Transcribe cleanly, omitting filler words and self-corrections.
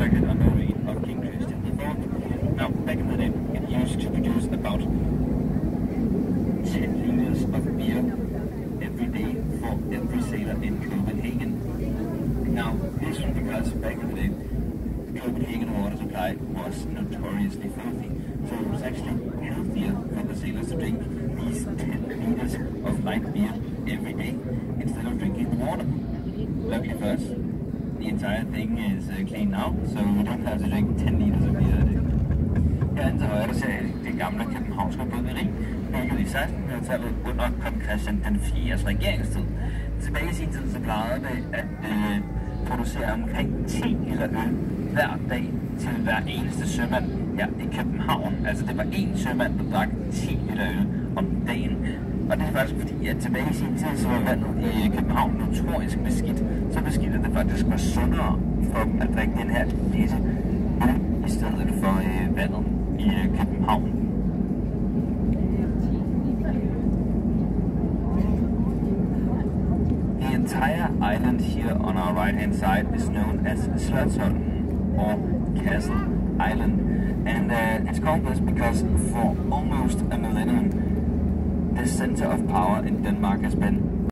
circuit on the reign of King Christian IV. Now, back in the day, it used to produce about 10 liters of beer every day for every sailor in Copenhagen. Now, this was because back in the day, Copenhagen water supply was notoriously filthy, so it was actually healthier for the sailors to drink these 10 liters of light beer every day instead of drinking the water. Luckily for us, the entire thing is clean now, so we don't have to drink 10 liters of beer a day. Herinde til højre, der ser jeg det gamle københavnske bryggeri, bygget i 1600-tallet under kong Christian den 4's regeringstid. Tilbage i sin tid så plejede det at producere omkring 10 liter øl hver dag til hver eneste sømand her i København. Altså det var én sømand, der drak 10 liter øl om dagen. Og det er faktisk fordi, at tilbage i sin tid så var vandet i København notorisk beskidt. Så beskidt, at det faktisk var sundere for dem at drikke den her lille øl i stedet for vandet i København. The entire island here on our right hand side is known as Slotsholmen, or Castle Island, and it's called this because for almost a millennium the center of power in Denmark has been